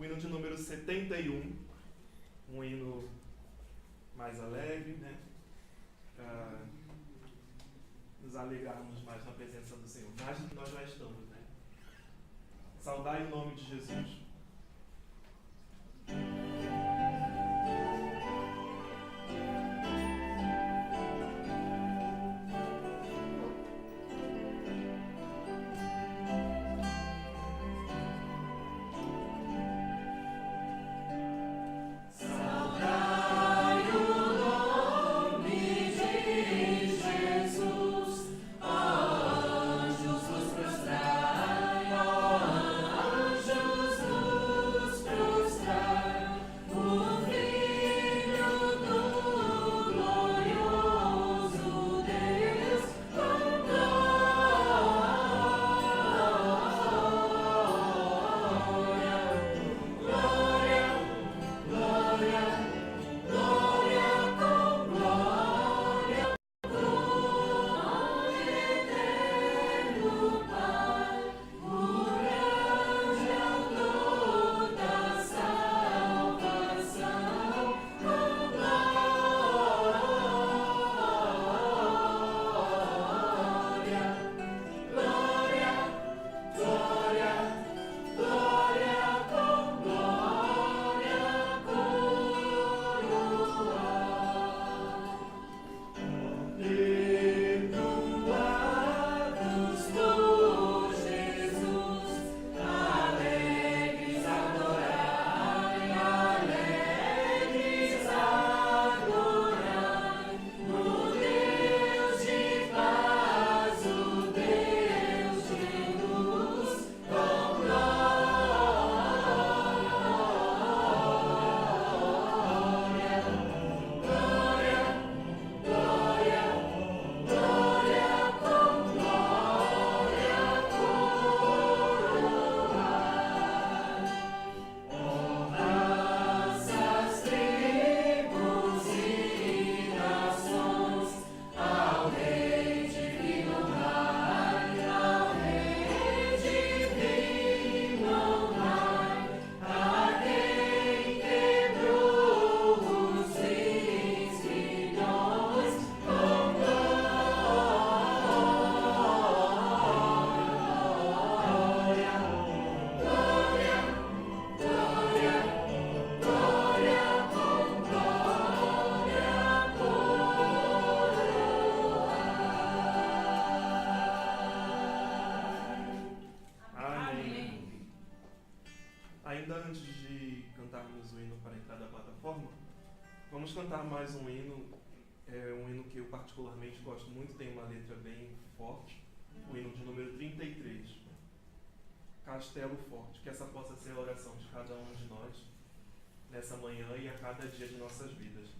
o hino de número 71, um hino mais alegre, né? Para nos alegrarmos mais na presença do Senhor. Mais do que nós já estamos, né? Saudai o nome de Jesus. Ainda antes de cantarmos o hino para entrar da plataforma, vamos cantar mais um hino, um hino que eu particularmente gosto muito, tem uma letra bem forte, o hino de número 33, Castelo Forte, que essa possa ser a oração de cada um de nós, nessa manhã e a cada dia de nossas vidas.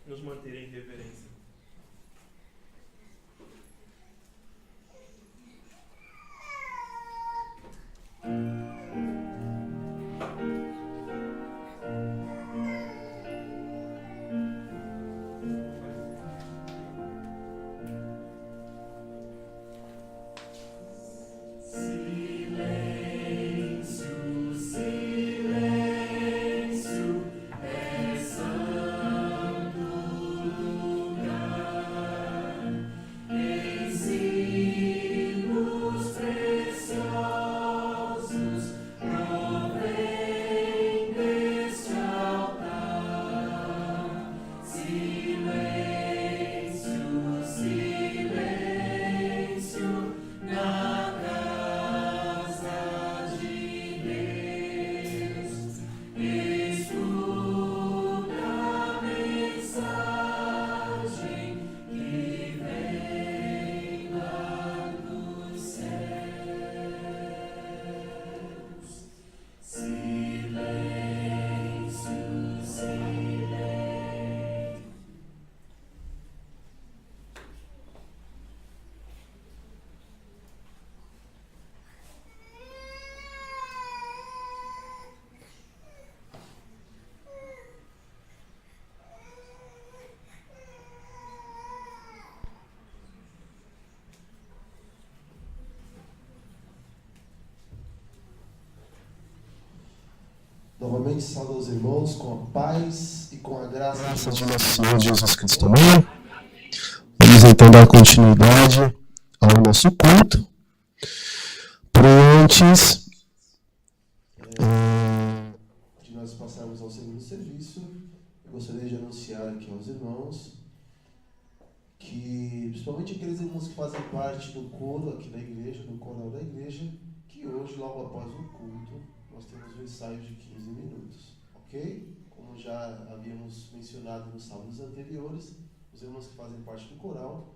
nos manter em reverência. Novamente saúdo aos irmãos com a paz e com a graça de nosso Senhor Jesus Cristo. Amém? Vamos então dar continuidade ao nosso culto. Porém, antes de nós passarmos ao segundo serviço, eu gostaria de anunciar aqui aos irmãos que, principalmente aqueles irmãos que fazem parte do coro aqui da igreja, do coral da igreja, que hoje, logo após o culto, nós temos um ensaio de 15 minutos, ok? Como já havíamos mencionado nos sábados anteriores, os irmãos que fazem parte do coral,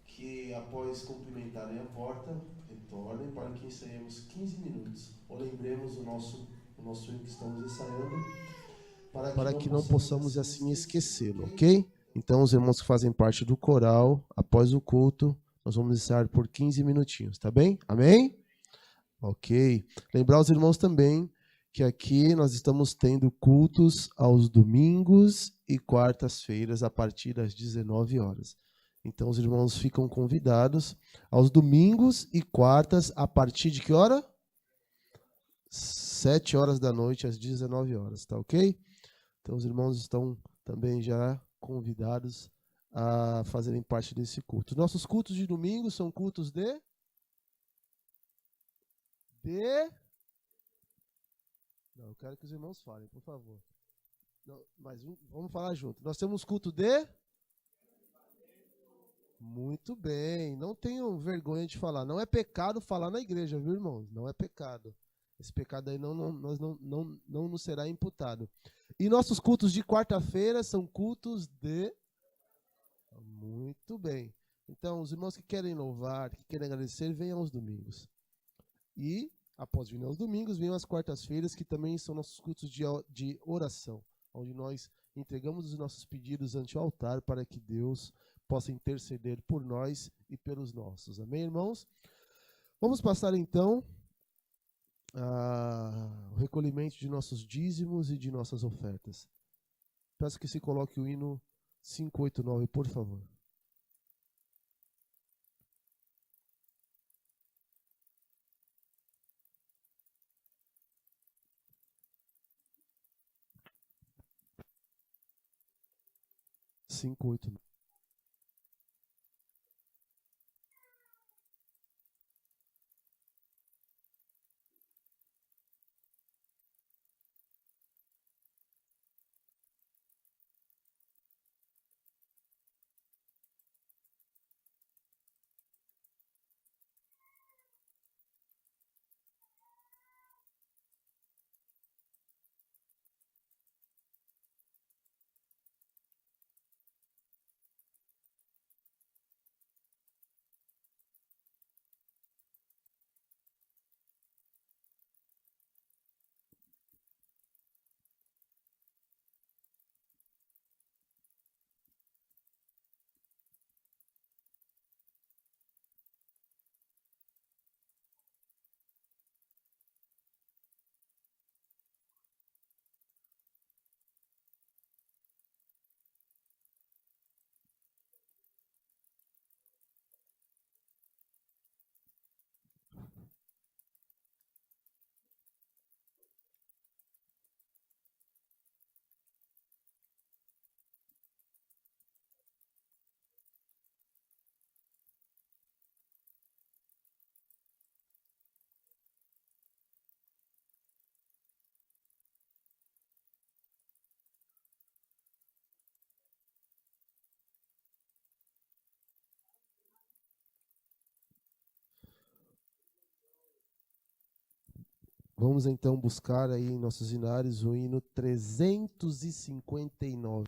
que após cumprimentarem a porta, retornem para que ensaiemos 15 minutos, ou lembremos o nosso hino que estamos ensaiando, para que não possamos assim esquecê-lo, ok? Então, os irmãos que fazem parte do coral, após o culto, nós vamos ensaiar por 15 minutinhos, tá bem? Amém? Ok. Lembrar os irmãos também que aqui nós estamos tendo cultos aos domingos e quartas-feiras a partir das 19 horas. Então os irmãos ficam convidados aos domingos e quartas a partir de que hora? 7 horas da noite às 19 horas, tá ok? Então os irmãos estão também já convidados a fazerem parte desse culto. Nossos cultos de domingo são cultos de... Não, eu quero que os irmãos falem, por favor. Não, mas vamos falar junto. Nós temos culto de... Muito bem. Não tenham vergonha de falar. Não é pecado falar na igreja, viu, irmãos? Não é pecado. Esse pecado aí não nos será imputado. E nossos cultos de quarta-feira são cultos de... Muito bem. Então, os irmãos que querem louvar, que querem agradecer, venham aos domingos. E, após vir aos domingos, venham às quartas-feiras, que também são nossos cultos de oração, onde nós entregamos os nossos pedidos ante o altar para que Deus possa interceder por nós e pelos nossos. Amém, irmãos? Vamos passar, então, o recolhimento de nossos dízimos e de nossas ofertas. Peço que se coloque o hino 589, por favor. Cinco, oito, Vamos então buscar aí em nossos hinários o hino 359.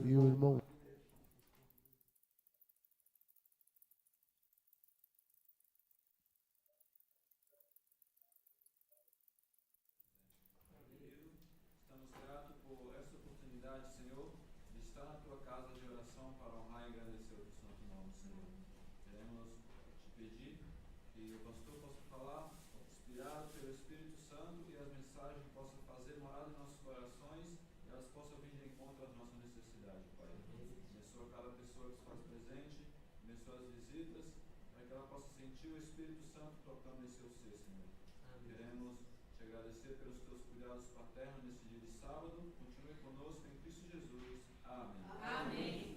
E o irmão. Estamos gratos por essa oportunidade, Senhor, de estar na tua casa de oração para honrar e engrandecer o teu santo nome, Senhor. Queremos te pedir que o pastor possa falar, inspirado pelo Espírito Santo, e as mensagens possam fazer morada em nossos corações e elas possam vir de encontro às nossas necessidades, Pai. Abençoa cada pessoa que se faz presente, abençoa as visitas, para que ela possa sentir o Espírito Santo tocando em seu ser, Senhor. Queremos te agradecer pelos teus cuidados paternos nesse dia de sábado. Continue conosco em Cristo Jesus. Amém. Amém.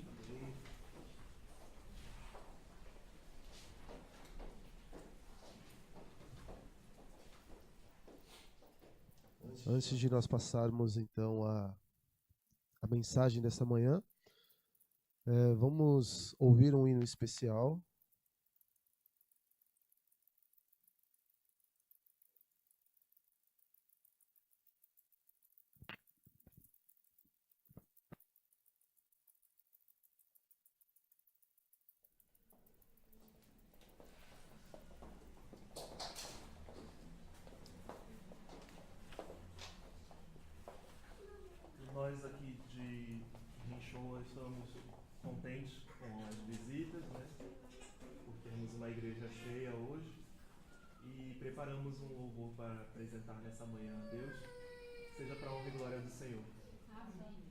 Antes de nós passarmos então a mensagem dessa manhã, vamos ouvir um hino especial estamos contentes com as visitas, né? Por termos uma igreja cheia hoje. E preparamos um louvor para apresentar nessa manhã a Deus. Seja para a honra e glória do Senhor. Amém.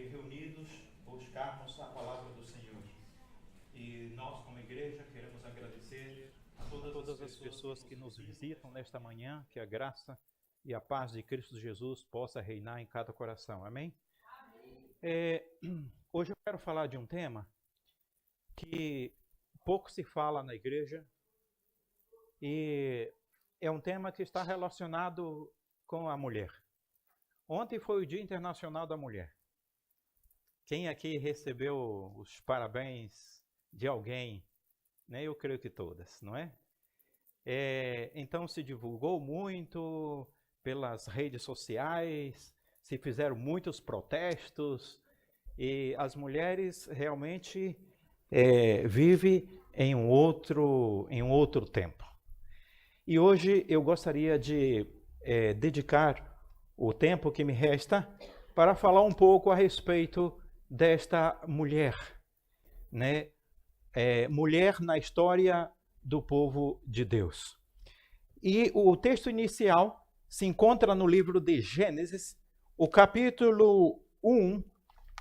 reunidos buscarmos a palavra do Senhor. E nós, como igreja, queremos agradecer a todas as pessoas que nos visitam nesta manhã, que a graça e a paz de Cristo Jesus possa reinar em cada coração. Amém? Hoje eu quero falar de um tema que pouco se fala na igreja e é um tema que está relacionado com a mulher. Ontem foi o Dia Internacional da Mulher. Quem aqui recebeu os parabéns de alguém? Né? Eu creio que todas, não é? Então se divulgou muito pelas redes sociais, se fizeram muitos protestos e as mulheres realmente vivem em um outro tempo. E hoje eu gostaria de dedicar o tempo que me resta para falar um pouco a respeito desta mulher, né? Mulher na história do povo de Deus. E o texto inicial se encontra no livro de Gênesis, o capítulo 1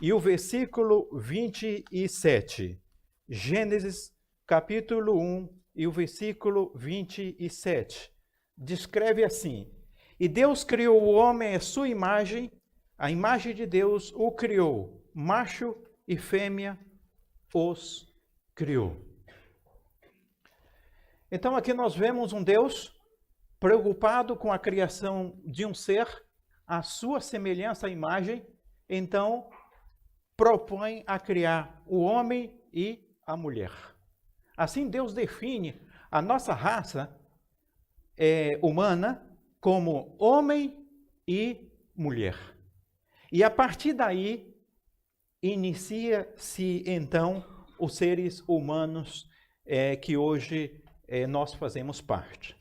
e o versículo 27. Gênesis, capítulo 1 e o versículo 27. Descreve assim: E Deus criou o homem à sua imagem, a imagem de Deus o criou, macho e fêmea os criou. Então aqui nós vemos um Deus preocupado com a criação de um ser, à sua semelhança à imagem, então propõe a criar o homem e a mulher. Assim Deus define a nossa raça humana como homem e mulher. E a partir daí, inicia-se então os seres humanos que hoje nós fazemos parte.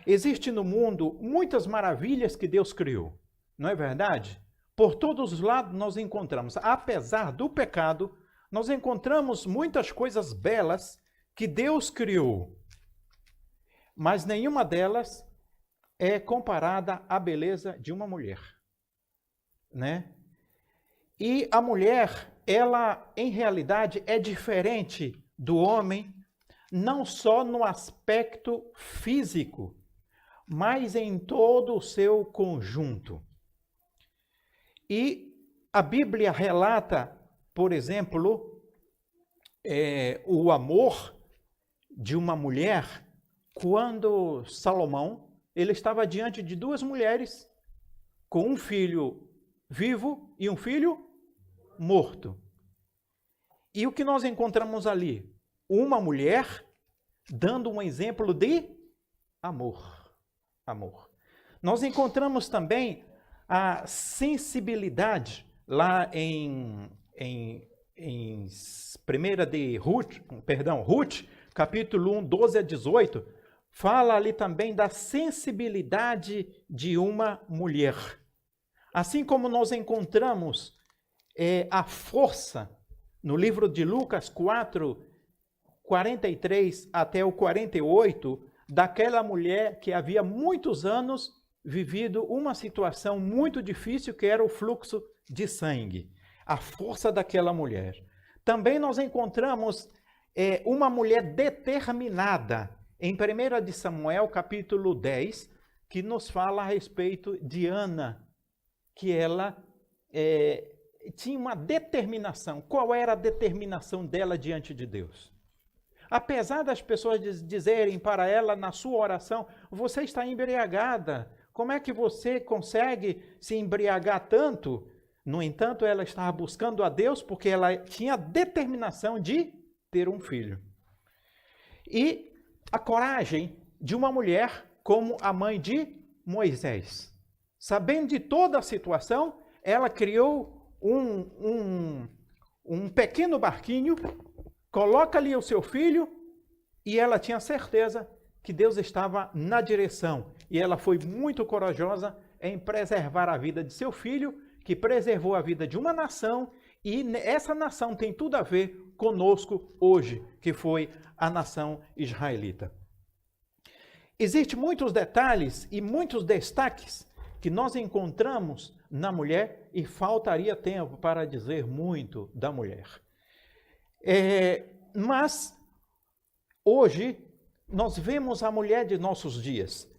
Existe no mundo muitas maravilhas que Deus criou, não é verdade? Por todos os lados nós encontramos, apesar do pecado, nós encontramos muitas coisas belas que Deus criou, mas nenhuma delas é comparada à beleza de uma mulher, né? E a mulher, ela em realidade é diferente do homem, não só no aspecto físico, mas em todo o seu conjunto. E a Bíblia relata, por exemplo, o amor de uma mulher quando Salomão ele estava diante de duas mulheres com um filho vivo e um filho morto. E o que nós encontramos ali? Uma mulher dando um exemplo de amor. Amor. Nós encontramos também a sensibilidade lá em Ruth, capítulo 1, 12 a 18, fala ali também da sensibilidade de uma mulher. Assim como nós encontramos a força no livro de Lucas 4, 43 até o 48, daquela mulher que havia muitos anos vivido uma situação muito difícil, que era o fluxo de sangue. A força daquela mulher. Também nós encontramos uma mulher determinada em 1 de Samuel, capítulo 10, que nos fala a respeito de Ana, que ela tinha uma determinação. Qual era a determinação dela diante de Deus? Apesar das pessoas dizerem para ela na sua oração, você está embriagada, como é que você consegue se embriagar tanto? No entanto, ela estava buscando a Deus porque ela tinha determinação de ter um filho. E a coragem de uma mulher como a mãe de Moisés. Sabendo de toda a situação, ela criou um pequeno barquinho, coloca ali o seu filho e ela tinha certeza que Deus estava na direção. E ela foi muito corajosa em preservar a vida de seu filho, que preservou a vida de uma nação, e essa nação tem tudo a ver conosco hoje, que foi a nação israelita. Existem muitos detalhes e muitos destaques que nós encontramos na mulher e faltaria tempo para dizer muito da mulher. Mas, hoje, nós vemos a mulher de nossos dias.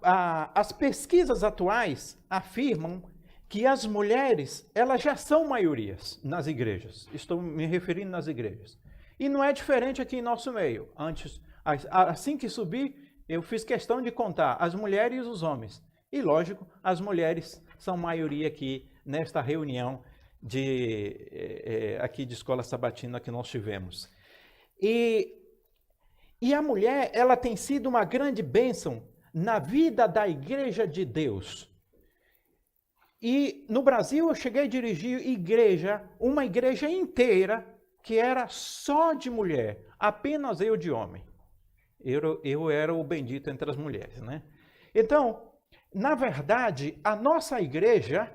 As pesquisas atuais afirmam que as mulheres, elas já são maiorias nas igrejas. Estou me referindo nas igrejas. E não é diferente aqui em nosso meio. Antes, assim que subi, eu fiz questão de contar as mulheres e os homens. E, lógico, as mulheres são maioria aqui nesta reunião aqui de escola sabatina que nós tivemos. E a mulher, ela tem sido uma grande bênção na vida da Igreja de Deus. E no Brasil eu cheguei a dirigir uma igreja inteira que era só de mulher, apenas eu de homem. Eu era o bendito entre as mulheres, né? Então, na verdade, a nossa igreja,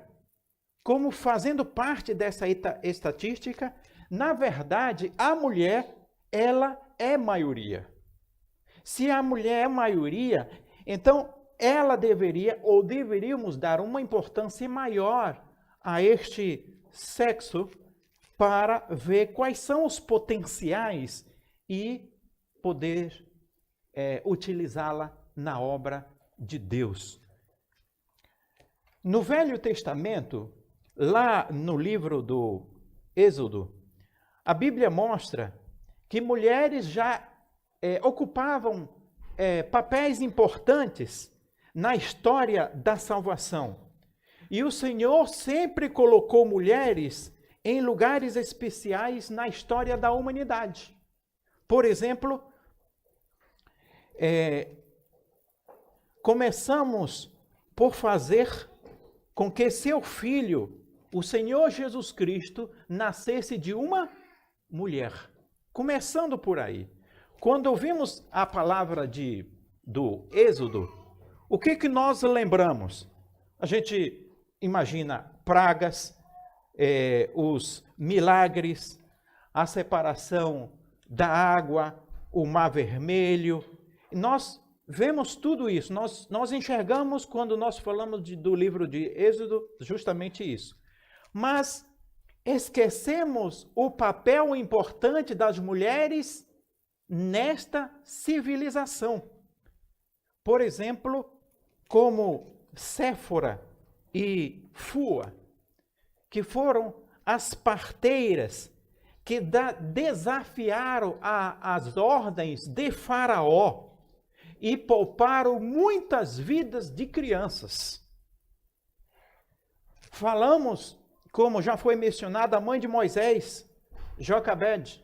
como fazendo parte dessa estatística, na verdade, a mulher, ela é maioria. Se a mulher é maioria, então ela deveria, ou deveríamos dar uma importância maior a este sexo para ver quais são os potenciais e poder utilizá-la na obra de Deus. No Velho Testamento, lá no livro do Êxodo, a Bíblia mostra que mulheres já ocupavam papéis importantes na história da salvação. E o Senhor sempre colocou mulheres em lugares especiais na história da humanidade. Por exemplo, começamos por fazer com que seu filho, o Senhor Jesus Cristo, nascesse de uma mulher. Começando por aí. Quando ouvimos a palavra do Êxodo, o que nós lembramos? A gente imagina pragas, os milagres, a separação da água, o Mar Vermelho. Nós vemos tudo isso, nós enxergamos quando nós falamos do livro de Êxodo justamente isso. Mas esquecemos o papel importante das mulheres nesta civilização. Por exemplo, como Séfora e Fua, que foram as parteiras que desafiaram as ordens de Faraó e pouparam muitas vidas de crianças. Falamos, como já foi mencionado, a mãe de Moisés, Joquebede,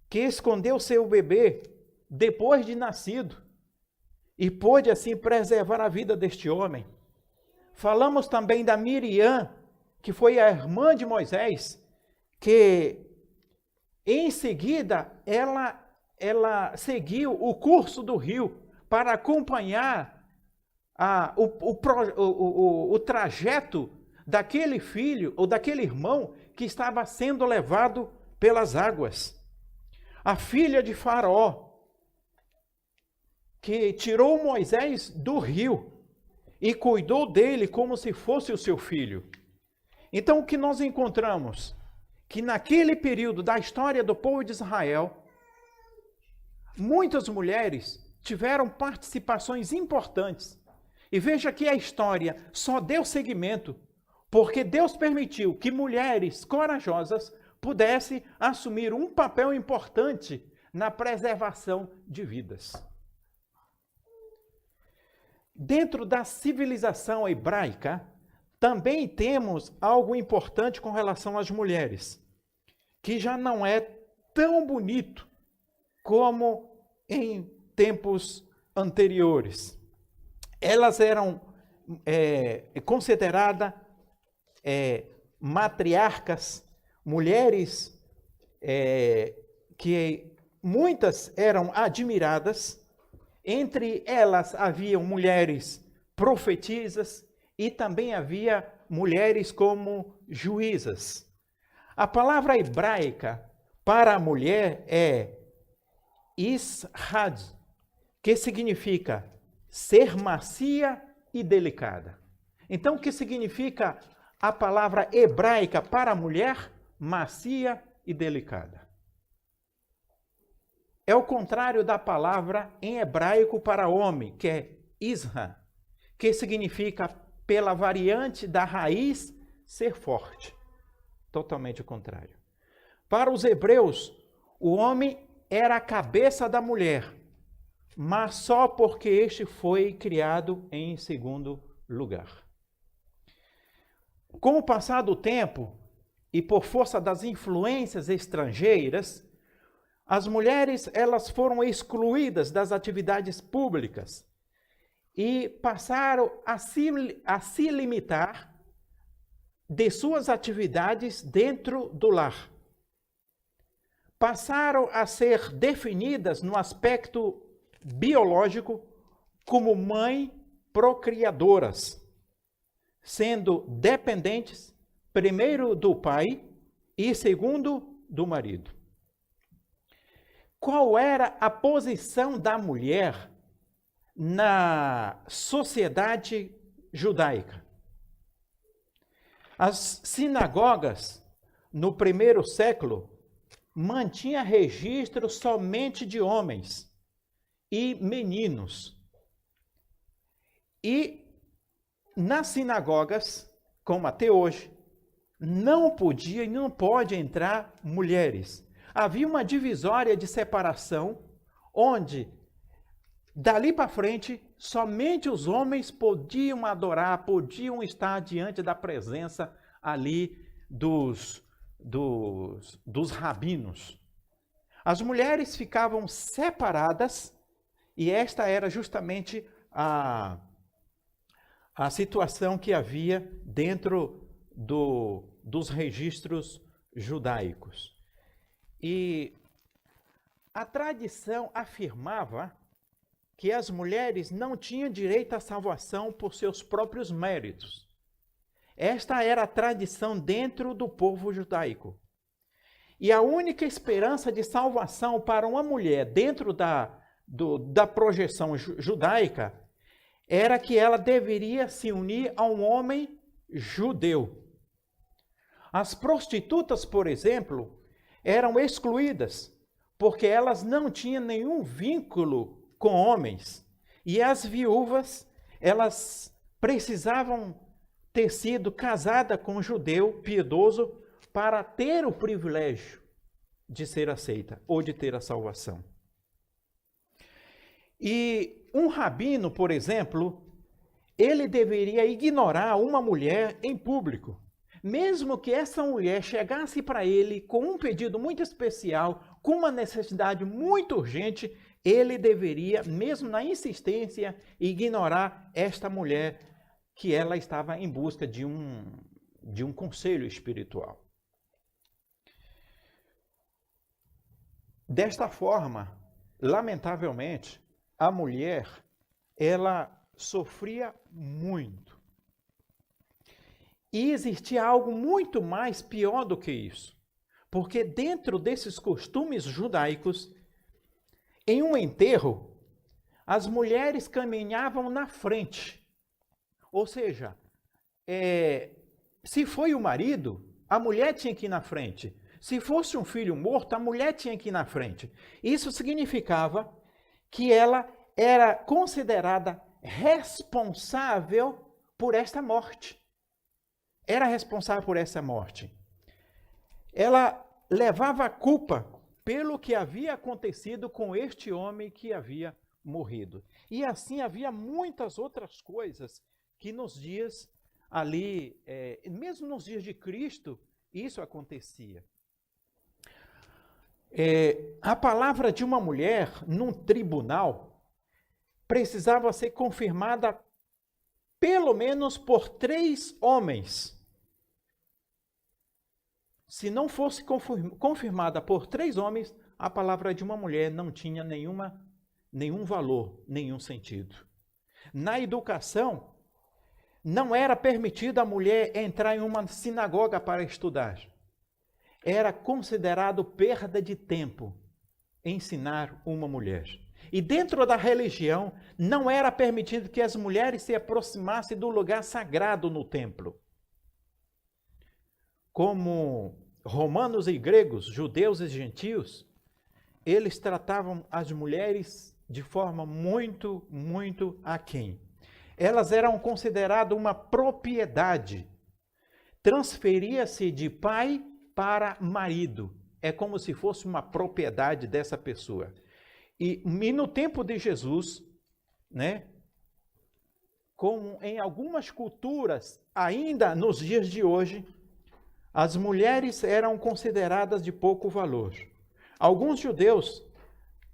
que escondeu seu bebê depois de nascido e pôde assim preservar a vida deste homem. Falamos também da Miriam, que foi a irmã de Moisés, que em seguida ela seguiu o curso do rio para acompanhar o trajeto daquele filho ou daquele irmão que estava sendo levado pelas águas. A filha de Faraó, que tirou Moisés do rio e cuidou dele como se fosse o seu filho. Então, o que nós encontramos? Que naquele período da história do povo de Israel, muitas mulheres tiveram participações importantes. E veja que a história só deu seguimento porque Deus permitiu que mulheres corajosas pudessem assumir um papel importante na preservação de vidas. Dentro da civilização hebraica, também temos algo importante com relação às mulheres, que já não é tão bonito como em tempos anteriores. Elas eram consideradas matriarcas, mulheres que muitas eram admiradas. Entre elas haviam mulheres profetisas e também havia mulheres como juízas. A palavra hebraica para a mulher é ishad, que significa ser macia e delicada. Então, o que significa a palavra hebraica para mulher? Macia e delicada. É o contrário da palavra em hebraico para homem, que é isra, que significa, pela variante da raiz, ser forte. Totalmente o contrário. Para os hebreus, o homem era a cabeça da mulher, mas só porque este foi criado em segundo lugar. Com o passar do tempo, e por força das influências estrangeiras, as mulheres elas foram excluídas das atividades públicas e passaram a se limitar de suas atividades dentro do lar. Passaram a ser definidas no aspecto biológico como mãe procriadoras, sendo dependentes, primeiro do pai e segundo do marido. Qual era a posição da mulher na sociedade judaica? As sinagogas, no primeiro século, mantinham registro somente de homens e meninos. E nas sinagogas, como até hoje, não podia e não pode entrar mulheres. Havia uma divisória de separação, onde, dali para frente, somente os homens podiam adorar, podiam estar diante da presença ali dos rabinos. As mulheres ficavam separadas, e esta era justamente a situação que havia dentro dos registros judaicos. E a tradição afirmava que as mulheres não tinham direito à salvação por seus próprios méritos. Esta era a tradição dentro do povo judaico. E a única esperança de salvação para uma mulher dentro da projeção judaica era que ela deveria se unir a um homem judeu. As prostitutas, por exemplo, eram excluídas, porque elas não tinham nenhum vínculo com homens. E as viúvas, elas precisavam ter sido casadas com um judeu piedoso para ter o privilégio de ser aceita ou de ter a salvação. E um rabino, por exemplo, ele deveria ignorar uma mulher em público. Mesmo que essa mulher chegasse para ele com um pedido muito especial, com uma necessidade muito urgente, ele deveria, mesmo na insistência, ignorar esta mulher, que ela estava em busca de um conselho espiritual. Desta forma, lamentavelmente, a mulher, ela sofria muito. E existia algo muito mais pior do que isso. Porque dentro desses costumes judaicos, em um enterro, as mulheres caminhavam na frente. Ou seja, se foi o marido, a mulher tinha que ir na frente. Se fosse um filho morto, a mulher tinha que ir na frente. Isso significava que ela era considerada responsável por esta morte. Era responsável por essa morte. Ela levava a culpa pelo que havia acontecido com este homem que havia morrido. E assim havia muitas outras coisas que nos dias ali, mesmo nos dias de Cristo, isso acontecia. A palavra de uma mulher num tribunal precisava ser confirmada pelo menos por 3 homens. Se não fosse confirmada por 3 homens, a palavra de uma mulher não tinha nenhum valor, nenhum sentido. Na educação, não era permitido a mulher entrar em uma sinagoga para estudar. Era considerado perda de tempo ensinar uma mulher. E dentro da religião, não era permitido que as mulheres se aproximassem do lugar sagrado no templo. Como romanos e gregos, judeus e gentios, eles tratavam as mulheres de forma muito, muito aquém. Elas eram consideradas uma propriedade. Transferia-se de pai para marido. É como se fosse uma propriedade dessa pessoa. E no tempo de Jesus, né, como em algumas culturas, ainda nos dias de hoje, as mulheres eram consideradas de pouco valor. Alguns judeus,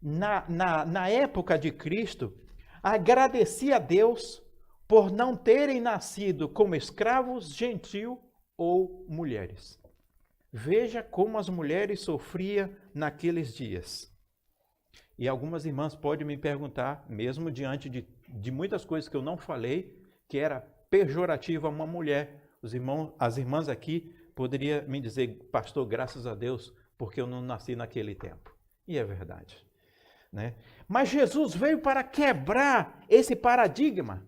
na época de Cristo, agradeciam a Deus por não terem nascido como escravos, gentil ou mulheres. Veja como as mulheres sofriam naqueles dias. E algumas irmãs podem me perguntar, mesmo diante de muitas coisas que eu não falei, que era pejorativa uma mulher. As irmãs aqui poderiam me dizer, pastor, graças a Deus, porque eu não nasci naquele tempo. E é verdade, né? Mas Jesus veio para quebrar esse paradigma.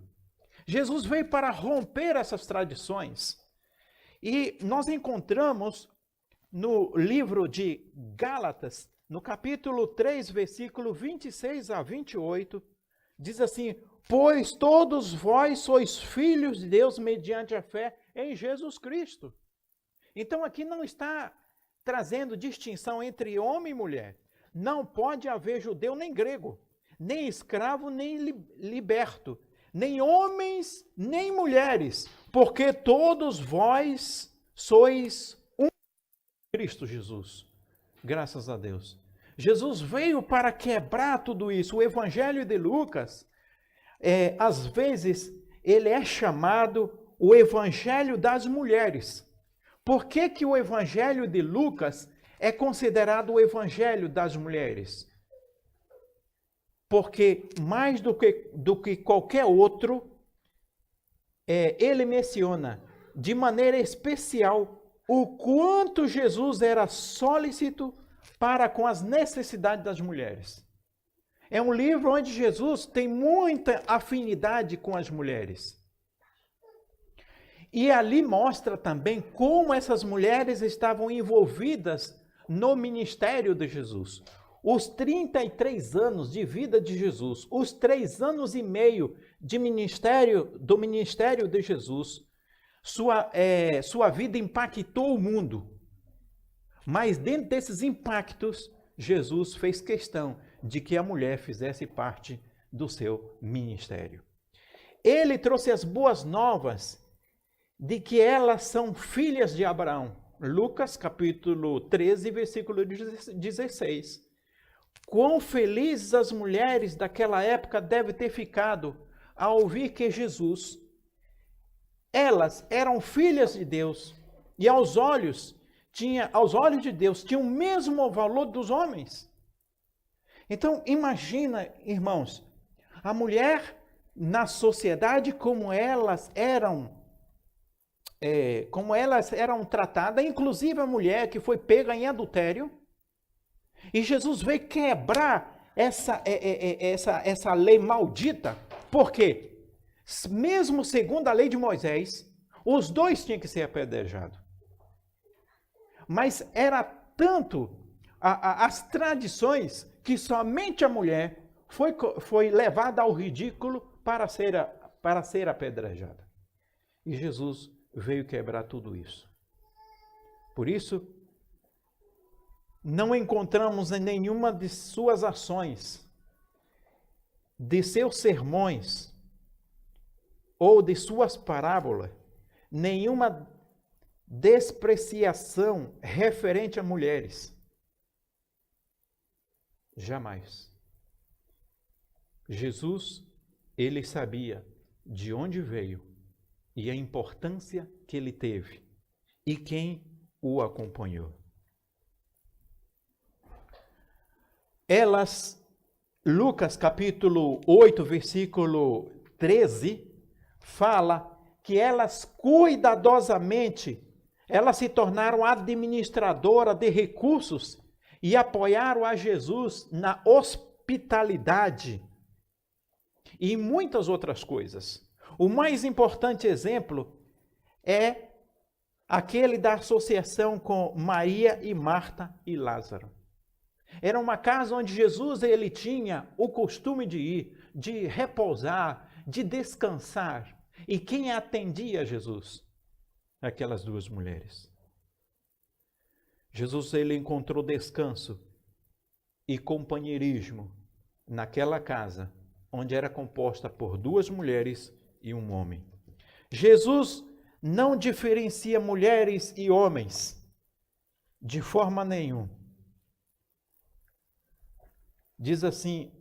Jesus veio para romper essas tradições. E nós encontramos no livro de Gálatas, no capítulo 3, versículo 26 a 28, diz assim: pois todos vós sois filhos de Deus mediante a fé em Jesus Cristo. Então aqui não está trazendo distinção entre homem e mulher. Não pode haver judeu nem grego, nem escravo nem liberto, nem homens nem mulheres, porque todos vós sois um Cristo Jesus. Graças a Deus. Jesus veio para quebrar tudo isso. O Evangelho de Lucas, às vezes, ele é chamado o Evangelho das mulheres. Por que que o Evangelho de Lucas é considerado o Evangelho das mulheres? Porque mais do que qualquer outro, ele menciona de maneira especial o quanto Jesus era solícito para com as necessidades das mulheres. É um livro onde Jesus tem muita afinidade com as mulheres. E ali mostra também como essas mulheres estavam envolvidas no ministério de Jesus. Os 33 anos de vida de Jesus, os 3 anos e meio de do ministério de Jesus, sua vida impactou o mundo. Mas dentro desses impactos, Jesus fez questão de que a mulher fizesse parte do seu ministério. Ele trouxe as boas novas de que elas são filhas de Abraão. Lucas capítulo 13, versículo 16. Quão felizes as mulheres daquela época devem ter ficado ao ouvir que Jesus, elas eram filhas de Deus e aos olhos de Deus tinham o mesmo valor dos homens. Então, imagina, irmãos, a mulher na sociedade como elas eram tratadas, inclusive a mulher que foi pega em adultério. E Jesus veio quebrar essa lei maldita. Por quê? Mesmo segundo a lei de Moisés, os dois tinham que ser apedrejados. Mas era tanto as tradições que somente a mulher foi levada ao ridículo para ser apedrejada. E Jesus veio quebrar tudo isso. Por isso, não encontramos em nenhuma de suas ações, de seus sermões ou de suas parábolas, nenhuma despreciação referente a mulheres. Jamais. Jesus, ele sabia de onde veio e a importância que ele teve e quem o acompanhou. Lucas capítulo 8, versículo 13, fala que elas cuidadosamente, elas se tornaram administradora de recursos e apoiaram a Jesus na hospitalidade e muitas outras coisas. O mais importante exemplo é aquele da associação com Maria e Marta e Lázaro. Era uma casa onde Jesus ele tinha o costume de ir, de repousar, de descansar. E quem atendia a Jesus? Aquelas duas mulheres. Jesus ele encontrou descanso e companheirismo naquela casa, onde era composta por duas mulheres e um homem. Jesus não diferencia mulheres e homens de forma nenhuma. Diz assim,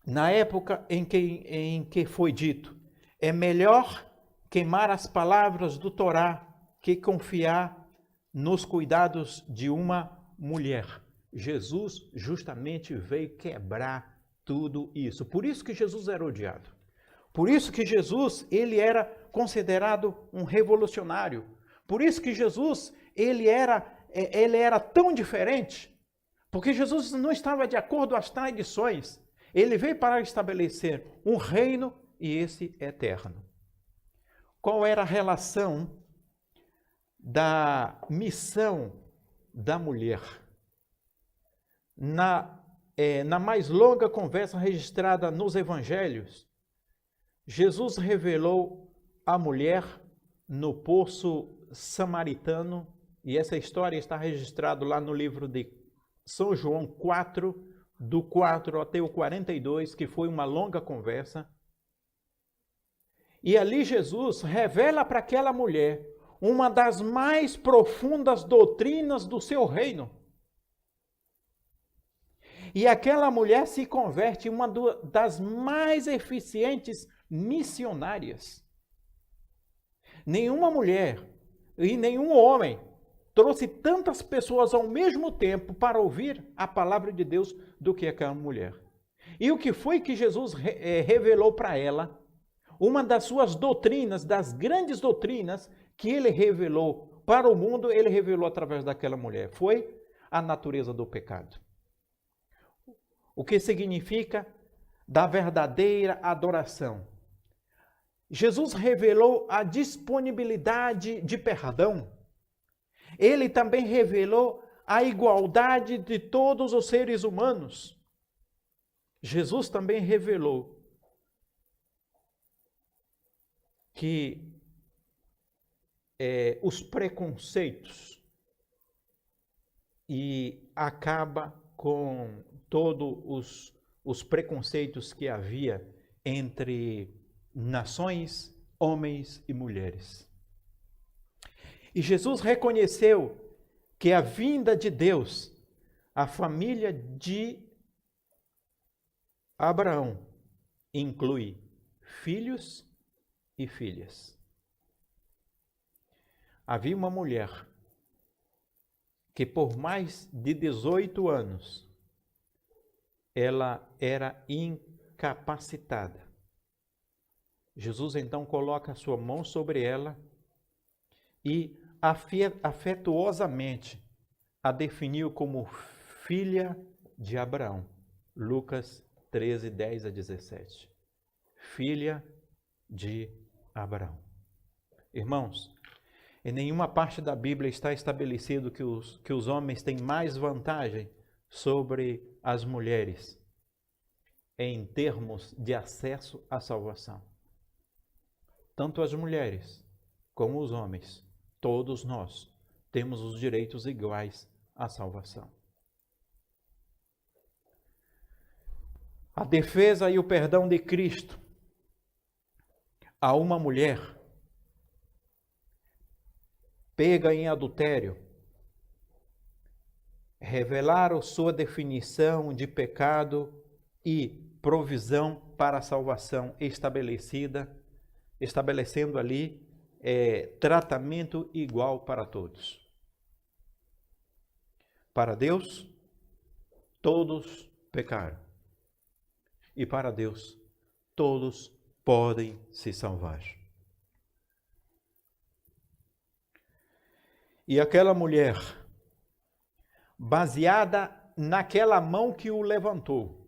na época em que foi dito, é melhor queimar as palavras do Torá que confiar nos cuidados de uma mulher. Jesus justamente veio quebrar tudo isso. Por isso que Jesus era odiado. Por isso que Jesus, ele era considerado um revolucionário. Por isso que Jesus, ele era tão diferente. Porque Jesus não estava de acordo com as tradições. Ele veio para estabelecer um reino e esse eterno. Qual era a relação da missão da mulher? Na mais longa conversa registrada nos evangelhos, Jesus revelou a mulher no poço samaritano, e essa história está registrada lá no livro de São João 4, do 4 até o 42, que foi uma longa conversa. E ali Jesus revela para aquela mulher uma das mais profundas doutrinas do seu reino. E aquela mulher se converte em uma das mais eficientes missionárias. Nenhuma mulher e nenhum homem trouxe tantas pessoas ao mesmo tempo para ouvir a palavra de Deus do que aquela mulher. E o que foi que Jesus revelou para ela? Uma das suas doutrinas, das grandes doutrinas que ele revelou para o mundo, ele revelou através daquela mulher. Foi a natureza do pecado. O que significa da verdadeira adoração. Jesus revelou a disponibilidade de perdão. Ele também revelou a igualdade de todos os seres humanos. Jesus também revelou que os preconceitos e acaba com todos os preconceitos que havia entre nações, homens e mulheres. E Jesus reconheceu que a vinda de Deus, a família de Abraão, inclui filhos e filhas. Havia uma mulher que por mais de 18 anos, ela era incapacitada. Jesus então coloca a sua mão sobre ela e afetuosamente a definiu como filha de Abraão. Lucas 13, 10 a 17. Filha de Abraão. Irmãos, em nenhuma parte da Bíblia está estabelecido que os homens têm mais vantagem sobre as mulheres em termos de acesso à salvação. Tanto as mulheres como os homens, todos nós temos os direitos iguais à salvação. A defesa e o perdão de Cristo a uma mulher pega em adultério, revelaram sua definição de pecado e provisão para a salvação estabelecendo ali tratamento igual para todos. Para Deus, todos pecaram. E para Deus, todos podem se salvar. E aquela mulher, baseada naquela mão que o levantou.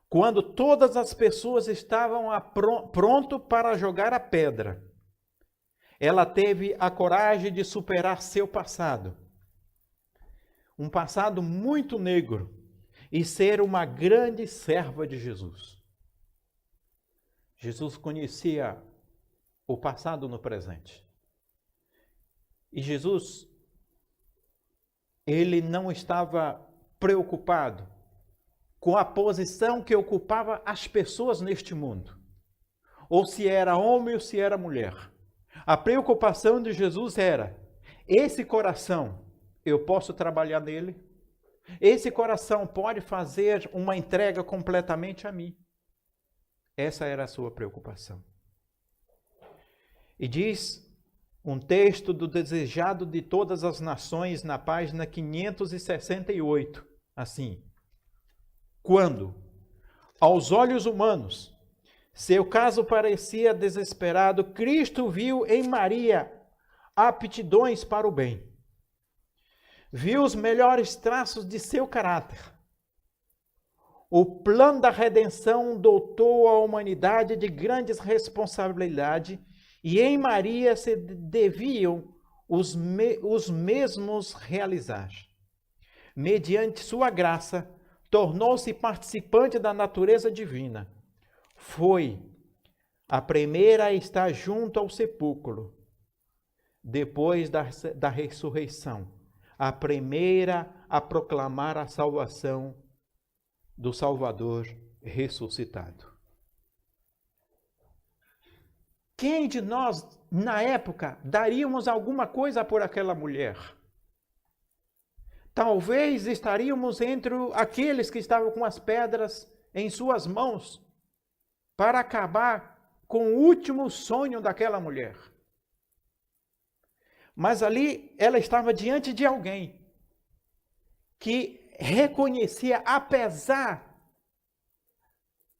Quando todas as pessoas estavam pronto para jogar a pedra, ela teve a coragem de superar seu passado. Um passado muito negro. E ser uma grande serva de Jesus. Jesus conhecia o passado no presente. E Jesus, ele não estava preocupado com a posição que ocupava as pessoas neste mundo. Ou se era homem ou se era mulher. A preocupação de Jesus era, esse coração, eu posso trabalhar nele? Esse coração pode fazer uma entrega completamente a mim? Essa era a sua preocupação. E diz um texto do Desejado de Todas as Nações, na página 568, assim: quando, aos olhos humanos, seu caso parecia desesperado, Cristo viu em Maria aptidões para o bem. Viu os melhores traços de seu caráter. O plano da redenção dotou a humanidade de grandes responsabilidades e em Maria se deviam os mesmos realizar. Mediante sua graça, tornou-se participante da natureza divina. Foi a primeira a estar junto ao sepulcro, depois da ressurreição. A primeira a proclamar a salvação do Salvador ressuscitado. Quem de nós, na época, daríamos alguma coisa por aquela mulher? Talvez estaríamos entre aqueles que estavam com as pedras em suas mãos para acabar com o último sonho daquela mulher. Mas ali ela estava diante de alguém que reconhecia, apesar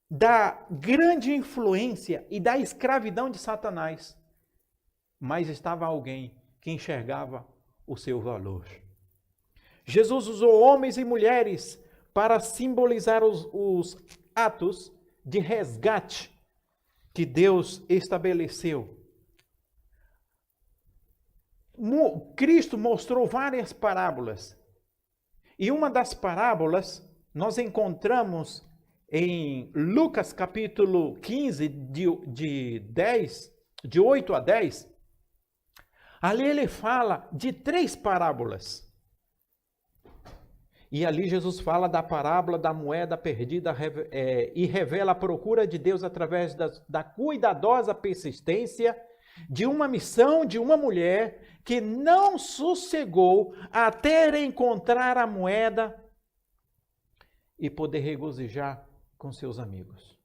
da grande influência e da escravidão de Satanás, mas estava alguém que enxergava o seu valor. Jesus usou homens e mulheres para simbolizar os atos de resgate que Deus estabeleceu. Cristo mostrou várias parábolas. E uma das parábolas nós encontramos em Lucas capítulo 15, de 8 a 10. Ali ele fala de 3 parábolas. E ali Jesus fala da parábola da moeda perdida e revela a procura de Deus através da cuidadosa persistência de uma missão de uma mulher que não sossegou até encontrar a moeda e poder regozijar com seus amigos.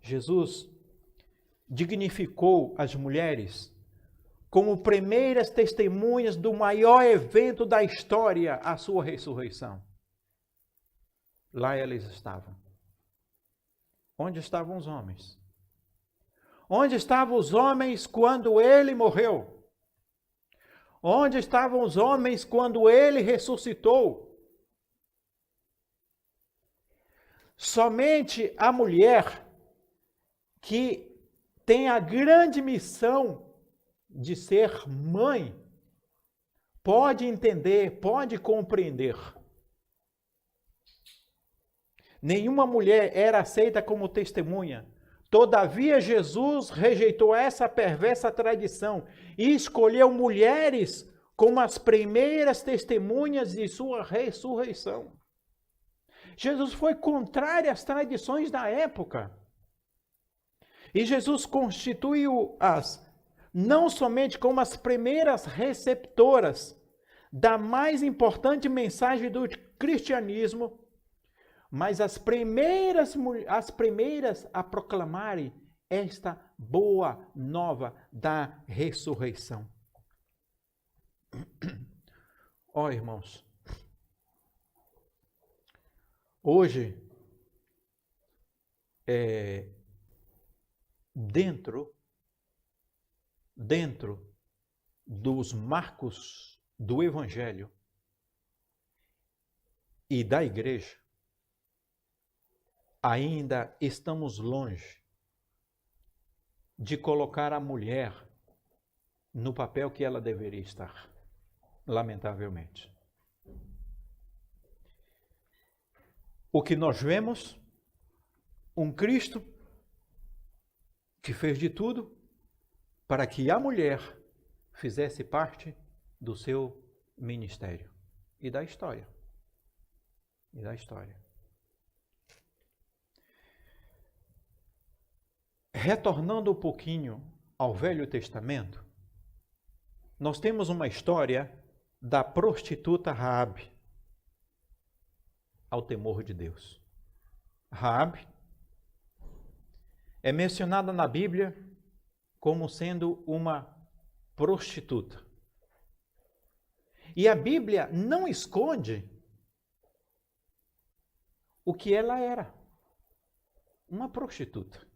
Jesus dignificou as mulheres como primeiras testemunhas do maior evento da história, a sua ressurreição. Lá elas estavam. Onde estavam os homens? Onde estavam os homens quando ele morreu? Onde estavam os homens quando ele ressuscitou? Somente a mulher que tem a grande missão de ser mãe pode entender, pode compreender. Nenhuma mulher era aceita como testemunha. Todavia, Jesus rejeitou essa perversa tradição e escolheu mulheres como as primeiras testemunhas de sua ressurreição. Jesus foi contrário às tradições da época. E Jesus constituiu-as não somente como as primeiras receptoras da mais importante mensagem do cristianismo, mas as primeiras a proclamarem esta boa nova da ressurreição. Ó, irmãos, hoje, dentro dos marcos do Evangelho, e da igreja, ainda estamos longe de colocar a mulher no papel que ela deveria estar, lamentavelmente. O que nós vemos, um Cristo que fez de tudo para que a mulher fizesse parte do seu ministério e da história. E da história. Retornando um pouquinho ao Velho Testamento, nós temos uma história da prostituta Raabe, ao temor de Deus. Raabe é mencionada na Bíblia como sendo uma prostituta. E a Bíblia não esconde o que ela era, uma prostituta.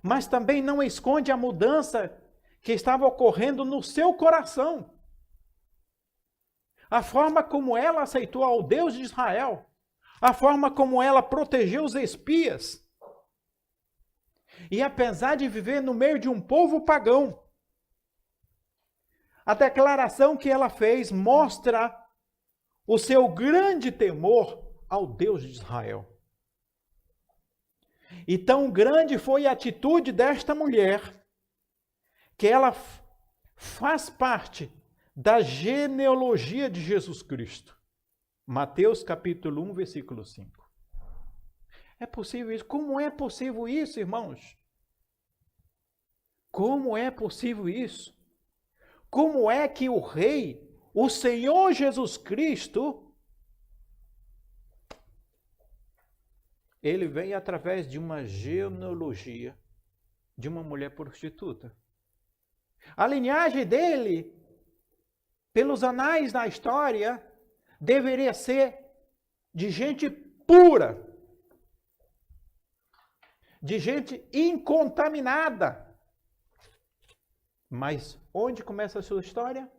Mas também não esconde a mudança que estava ocorrendo no seu coração. A forma como ela aceitou ao Deus de Israel, a forma como ela protegeu os espias. E apesar de viver no meio de um povo pagão, a declaração que ela fez mostra o seu grande temor ao Deus de Israel. E tão grande foi a atitude desta mulher, que ela faz parte da genealogia de Jesus Cristo. Mateus capítulo 1, versículo 5. É possível isso? Como é possível isso, irmãos? Como é possível isso? Como é que o Rei, o Senhor Jesus Cristo, ele vem através de uma genealogia de uma mulher prostituta? A linhagem dele, pelos anais da história, deveria ser de gente pura, de gente incontaminada. Mas onde começa a sua história?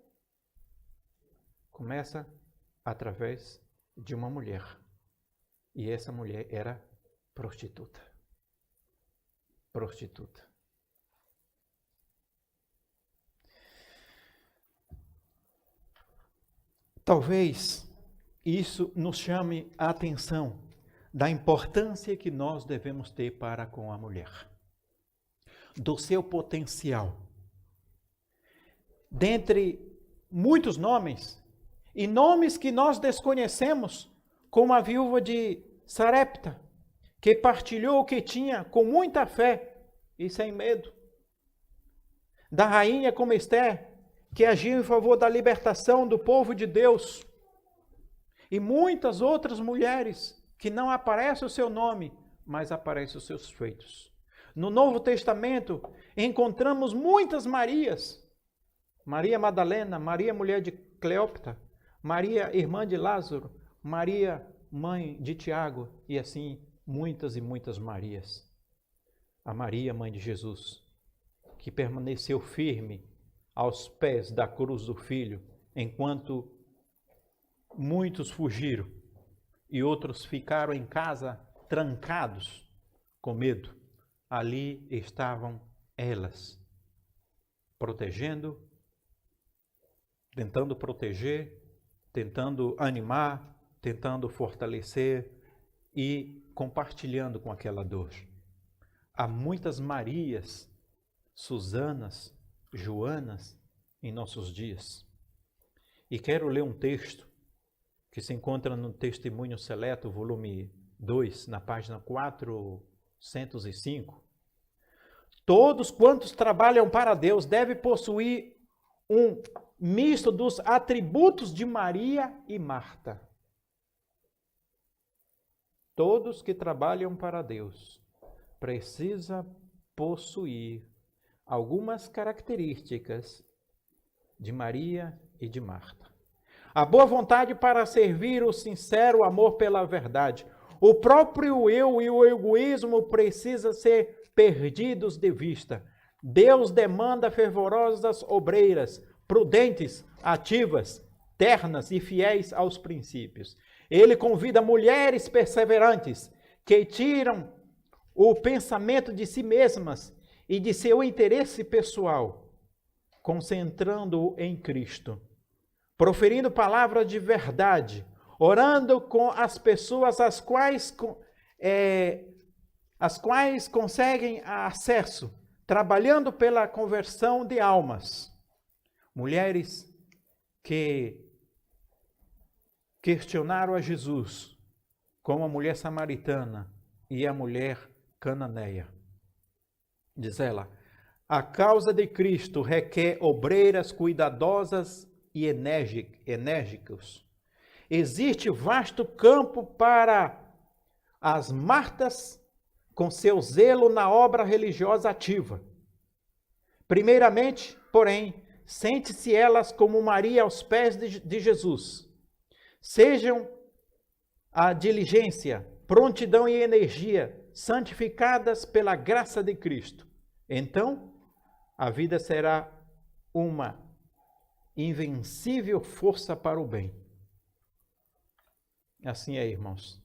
Começa através de uma mulher. E essa mulher era prostituta. Prostituta. Talvez isso nos chame a atenção da importância que nós devemos ter para com a mulher, do seu potencial. Dentre muitos nomes, e nomes que nós desconhecemos, como a viúva de Sarepta, que partilhou o que tinha com muita fé e sem medo. Da rainha como Esther, que agiu em favor da libertação do povo de Deus. E muitas outras mulheres que não aparece o seu nome, mas aparecem os seus feitos. No Novo Testamento, encontramos muitas Marias. Maria Madalena, Maria mulher de Cleópatra, Maria irmã de Lázaro, Maria mãe de Tiago, e assim muitas e muitas Marias. A Maria, mãe de Jesus, que permaneceu firme aos pés da cruz do Filho, enquanto muitos fugiram e outros ficaram em casa trancados com medo. Ali estavam elas, protegendo, tentando proteger, tentando animar, tentando fortalecer e compartilhando com aquela dor. Há muitas Marias, Susanas, Joanas em nossos dias. E quero ler um texto que se encontra no Testemunho Seleto, volume 2, na página 405. Todos quantos trabalham para Deus devem possuir um misto dos atributos de Maria e Marta. Todos que trabalham para Deus precisam possuir algumas características de Maria e de Marta. A boa vontade para servir, o sincero amor pela verdade. O próprio eu e o egoísmo precisam ser perdidos de vista. Deus demanda fervorosas obreiras, prudentes, ativas, ternas e fiéis aos princípios. Ele convida mulheres perseverantes que tiram o pensamento de si mesmas e de seu interesse pessoal, concentrando-o em Cristo, proferindo palavras de verdade, orando com as pessoas as quais conseguem acesso, trabalhando pela conversão de almas. Mulheres que questionaram a Jesus, como a mulher samaritana e a mulher cananeia. Diz ela: a causa de Cristo requer obreiras cuidadosas e enérgicas. Existe vasto campo para as Martas com seu zelo na obra religiosa ativa. Primeiramente, porém, sente-se elas como Maria aos pés de Jesus. Sejam a diligência, prontidão e energia santificadas pela graça de Cristo. Então, a vida será uma invencível força para o bem. Assim é, irmãos.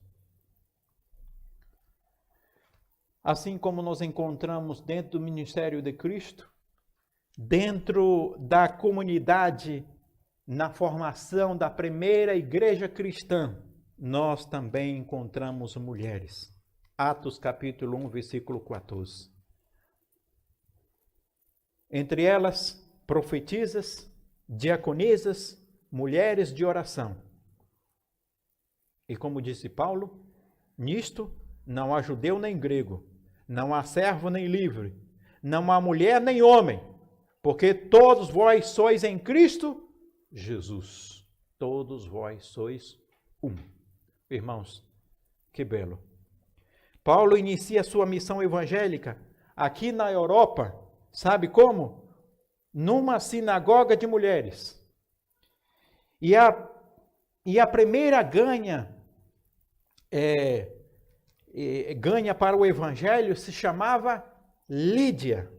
Assim como nós encontramos dentro do ministério de Cristo, dentro da comunidade, na formação da primeira igreja cristã, nós também encontramos mulheres. Atos capítulo 1, versículo 14. Entre elas, profetisas, diaconisas, mulheres de oração. E como disse Paulo, nisto não há judeu nem grego, não há servo nem livre, não há mulher nem homem, porque todos vós sois em Cristo Jesus. Todos vós sois um. Irmãos, que belo. Paulo inicia sua missão evangélica aqui na Europa, sabe como? Numa sinagoga de mulheres. E a primeira ganha para o evangelho se chamava Lídia,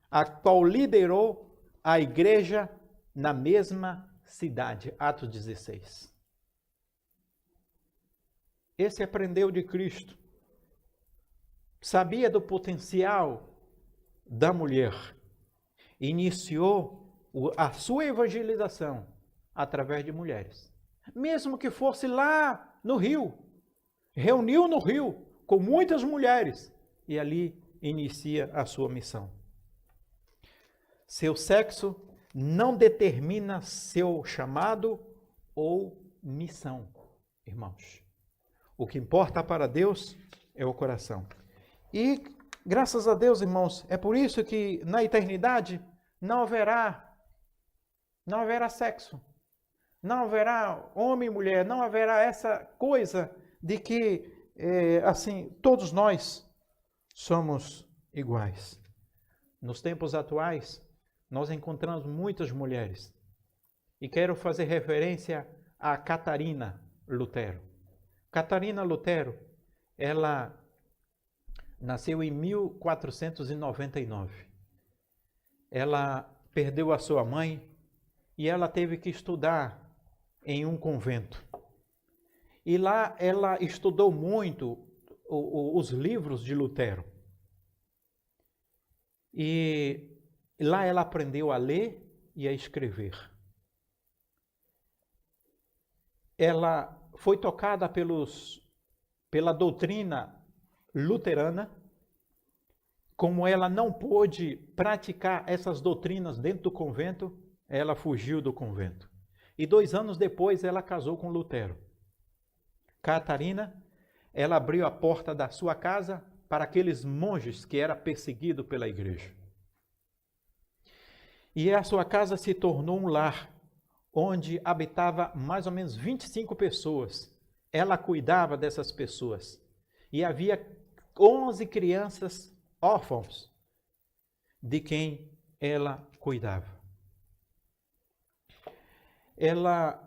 a qual liderou a igreja na mesma cidade. Atos 16. Esse aprendeu de Cristo. Sabia do potencial da mulher. Iniciou a sua evangelização através de mulheres. Mesmo que fosse lá no Rio. Reuniu no Rio com muitas mulheres. E ali inicia a sua missão. Seu sexo não determina seu chamado ou missão, irmãos. O que importa para Deus é o coração. E, graças a Deus, irmãos, é por isso que na eternidade não haverá sexo. Não haverá homem e mulher, não haverá essa coisa de que, todos nós somos iguais. Nos tempos atuais, nós encontramos muitas mulheres. E quero fazer referência a Catarina Lutero. Catarina Lutero, ela nasceu em 1499. Ela perdeu a sua mãe e ela teve que estudar em um convento. E lá ela estudou muito os livros de Lutero. E lá ela aprendeu a ler e a escrever. Ela foi tocada pela doutrina luterana. Como ela não pôde praticar essas doutrinas dentro do convento, ela fugiu do convento. E 2 anos depois ela casou com Lutero. Catarina, ela abriu a porta da sua casa para aqueles monges que eram perseguidos pela igreja. E a sua casa se tornou um lar, onde habitava mais ou menos 25 pessoas. Ela cuidava dessas pessoas. E havia 11 crianças órfãos de quem ela cuidava. Ela,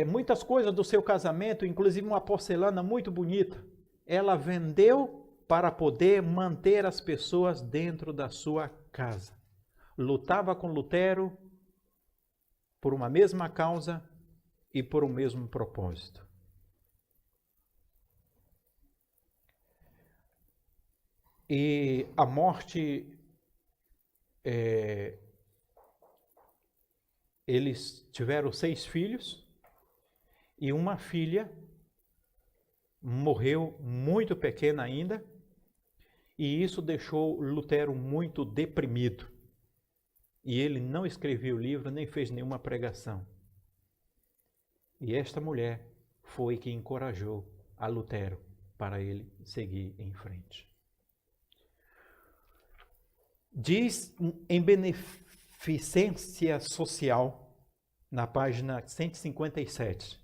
muitas coisas do seu casamento, inclusive uma porcelana muito bonita, ela vendeu para poder manter as pessoas dentro da sua casa. Lutava com Lutero por uma mesma causa e por um mesmo propósito. E a morte, eles tiveram 6 filhos e uma filha morreu muito pequena ainda, e isso deixou Lutero muito deprimido. E ele não escreveu livro, nem fez nenhuma pregação. E esta mulher foi que encorajou a Lutero para ele seguir em frente. Diz em Beneficência Social, na página 157,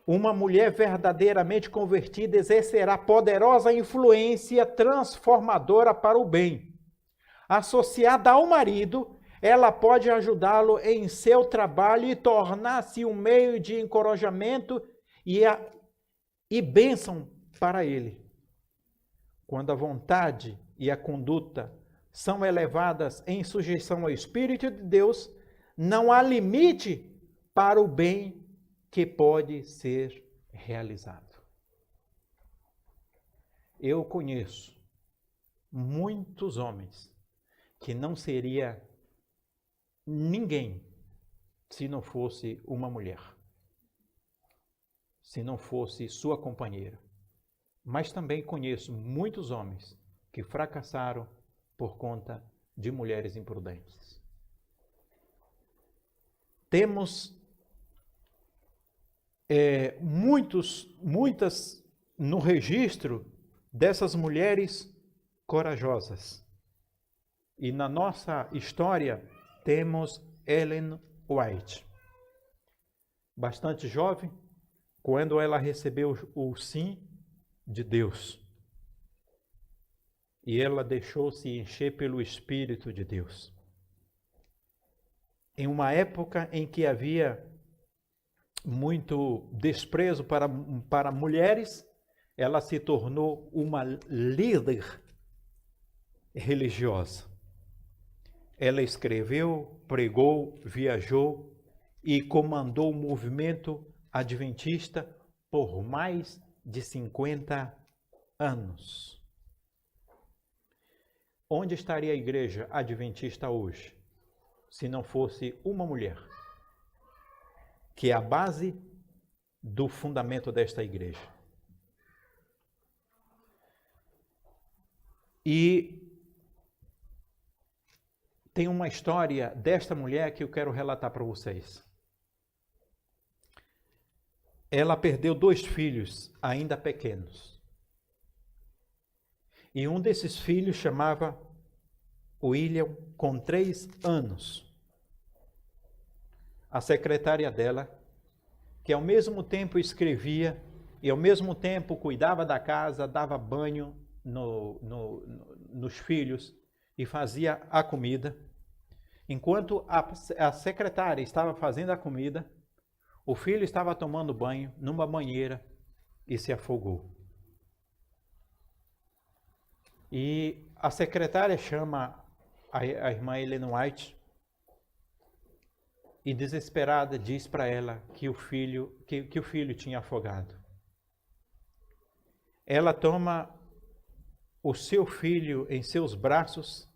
uma mulher verdadeiramente convertida exercerá poderosa influência transformadora para o bem. Associada ao marido, ela pode ajudá-lo em seu trabalho e tornar-se um meio de encorajamento e bênção para ele. Quando a vontade e a conduta são elevadas em sujeição ao Espírito de Deus, não há limite para o bem que pode ser realizado. Eu conheço muitos homens que não seria ninguém se não fosse uma mulher, se não fosse sua companheira. Mas também conheço muitos homens que fracassaram por conta de mulheres imprudentes. Temos muitas no registro dessas mulheres corajosas. E na nossa história temos Ellen White, bastante jovem, quando ela recebeu o sim de Deus. E ela deixou-se encher pelo Espírito de Deus. Em uma época em que havia muito desprezo para mulheres, ela se tornou uma líder religiosa. Ela escreveu, pregou, viajou e comandou o movimento adventista por mais de 50 anos. Onde estaria a igreja adventista hoje, se não fosse uma mulher, que é a base do fundamento desta igreja? E tem uma história desta mulher que eu quero relatar para vocês. Ela perdeu 2 filhos ainda pequenos. E um desses filhos chamava William, com 3 anos. A secretária dela, que ao mesmo tempo escrevia e ao mesmo tempo cuidava da casa, dava banho nos filhos e fazia a comida. Enquanto a secretária estava fazendo a comida, o filho estava tomando banho numa banheira e se afogou. E a secretária chama a irmã Ellen White e, desesperada, diz para ela que o filho tinha afogado. Ela toma o seu filho em seus braços,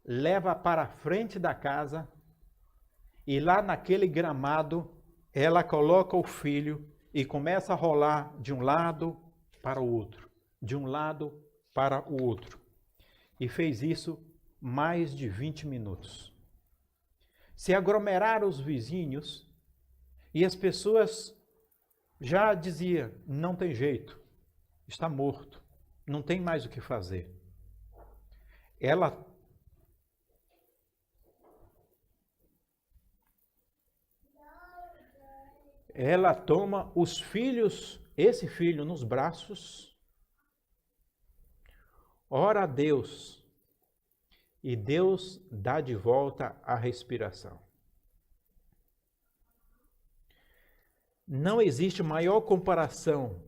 leva para a frente da casa e lá naquele gramado ela coloca o filho e começa a rolar de um lado para o outro, de um lado para o outro. E fez isso mais de 20 minutos. Se aglomeraram os vizinhos e as pessoas já diziam: não tem jeito, está morto, não tem mais o que fazer. Ela toma os filhos, esse filho nos braços, ora a Deus, e Deus dá de volta a respiração. Não existe maior comparação,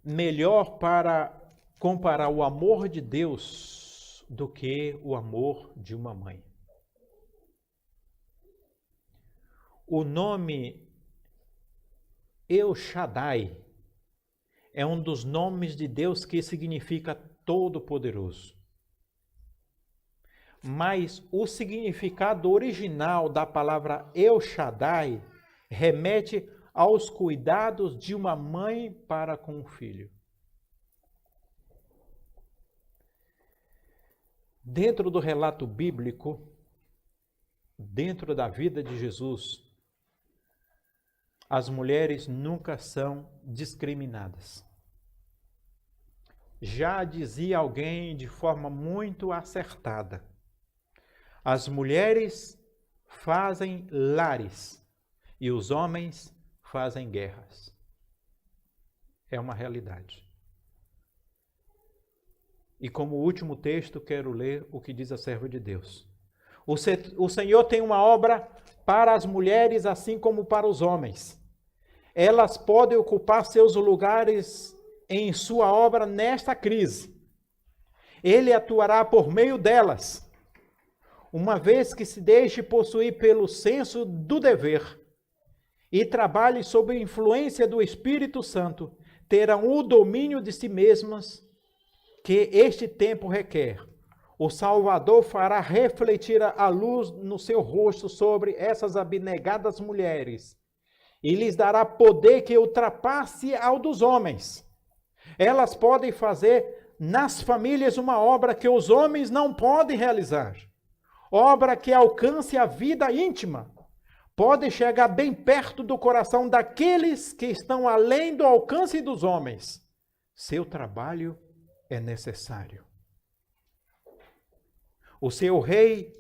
melhor para comparar o amor de Deus do que o amor de uma mãe. O nome El Shaddai é um dos nomes de Deus que significa Todo-Poderoso. Mas o significado original da palavra El Shaddai remete aos cuidados de uma mãe para com o filho. Dentro do relato bíblico, dentro da vida de Jesus, as mulheres nunca são discriminadas. Já dizia alguém de forma muito acertada: as mulheres fazem lares e os homens fazem guerras. É uma realidade. E como último texto, quero ler o que diz a serva de Deus. O Senhor tem uma obra para as mulheres, assim como para os homens. Elas podem ocupar seus lugares em sua obra nesta crise. Ele atuará por meio delas, uma vez que se deixe possuir pelo senso do dever e trabalhe sob a influência do Espírito Santo, terão o domínio de si mesmas que este tempo requer. O Salvador fará refletir a luz no seu rosto sobre essas abnegadas mulheres e lhes dará poder que ultrapasse ao dos homens. Elas podem fazer nas famílias uma obra que os homens não podem realizar. Obra que alcance a vida íntima. Pode chegar bem perto do coração daqueles que estão além do alcance dos homens. Seu trabalho é necessário. O seu rei,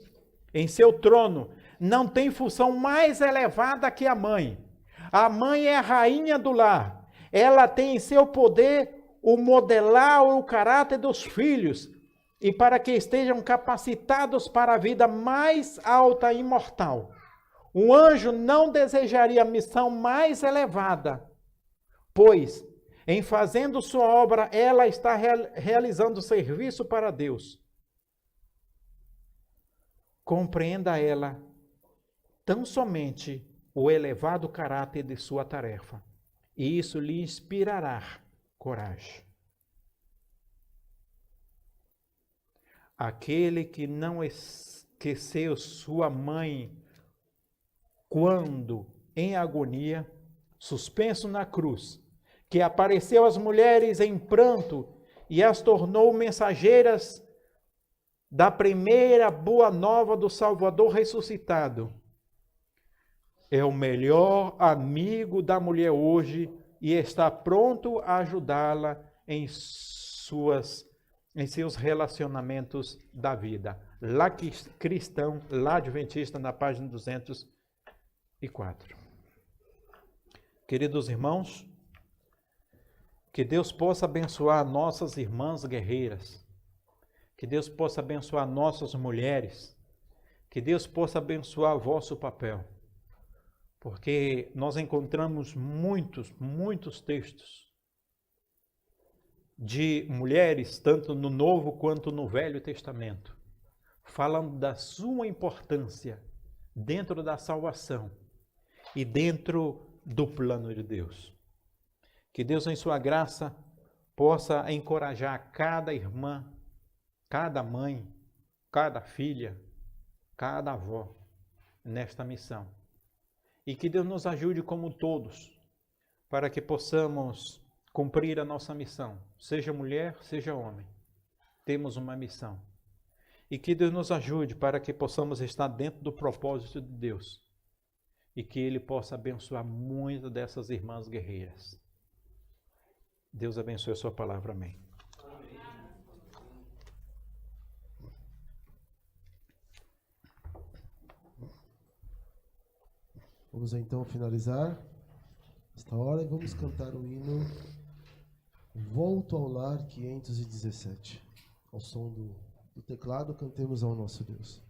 em seu trono, não tem função mais elevada que a mãe. A mãe é a rainha do lar. Ela tem em seu poder o modelar o caráter dos filhos e para que estejam capacitados para a vida mais alta e imortal. Um anjo não desejaria missão mais elevada, pois, em fazendo sua obra, ela está realizando serviço para Deus. Compreenda ela tão somente o elevado caráter de sua tarefa, e isso lhe inspirará coragem. Aquele que não esqueceu sua mãe quando, em agonia, suspenso na cruz, que apareceu às mulheres em pranto e as tornou mensageiras da primeira boa nova do Salvador ressuscitado, é o melhor amigo da mulher hoje e está pronto a ajudá-la em seus relacionamentos da vida. Lá cristão, lá adventista, na página 204. Queridos irmãos, que Deus possa abençoar nossas irmãs guerreiras, que Deus possa abençoar nossas mulheres, que Deus possa abençoar o vosso papel, porque nós encontramos muitos textos de mulheres, tanto no Novo quanto no Velho Testamento, falando da sua importância dentro da salvação e dentro do plano de Deus. Que Deus, em sua graça, possa encorajar cada irmã, cada mãe, cada filha, cada avó nesta missão. E que Deus nos ajude como todos, para que possamos cumprir a nossa missão. Seja mulher, seja homem. Temos uma missão. E que Deus nos ajude para que possamos estar dentro do propósito de Deus. E que Ele possa abençoar muitas dessas irmãs guerreiras. Deus abençoe a sua palavra. Amém. Vamos então finalizar esta hora e vamos cantar o hino Volto ao Lar 517. Ao som do teclado, cantemos ao nosso Deus.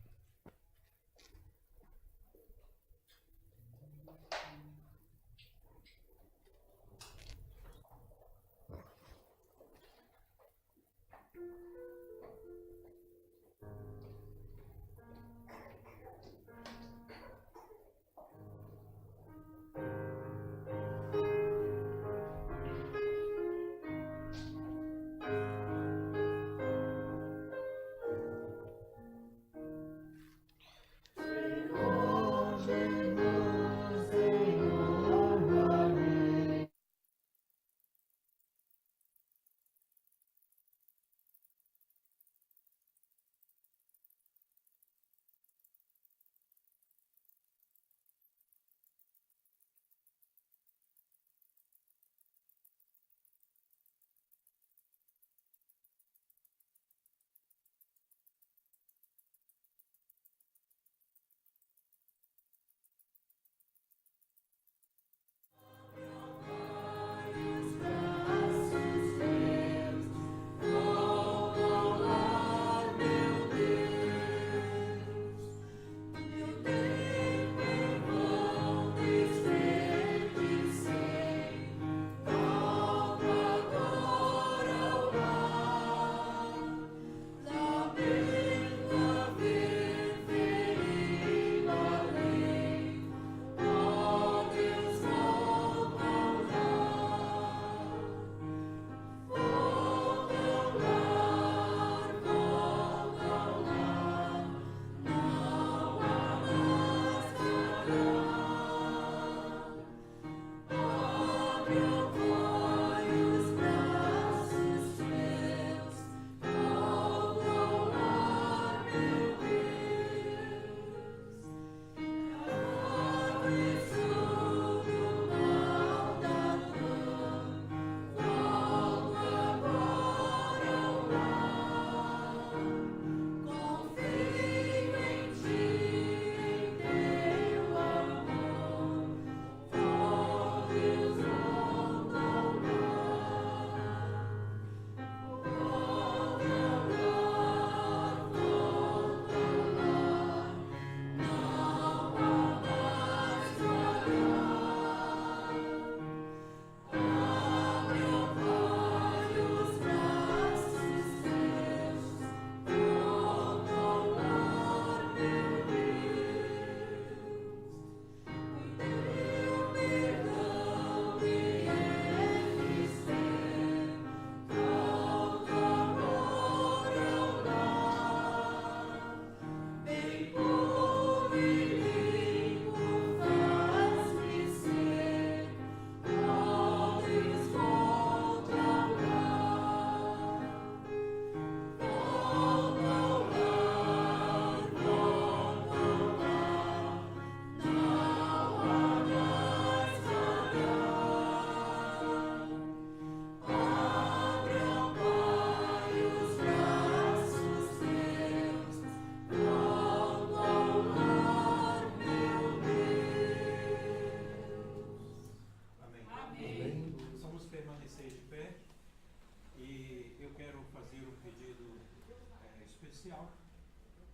especial.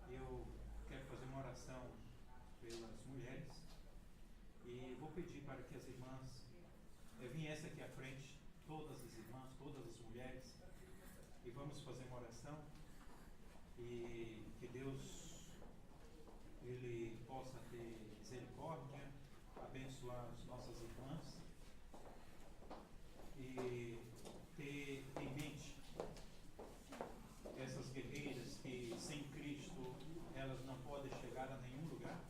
Eu quero fazer uma oração pelas mulheres e vou pedir para que as irmãs viessem aqui à frente, todas as irmãs, todas as mulheres, e vamos fazer uma oração e que Deus Ele possa ter misericórdia, abençoar as nossas irmãs e ter em mente essas guerreiras que sem Cristo elas não podem chegar a nenhum lugar,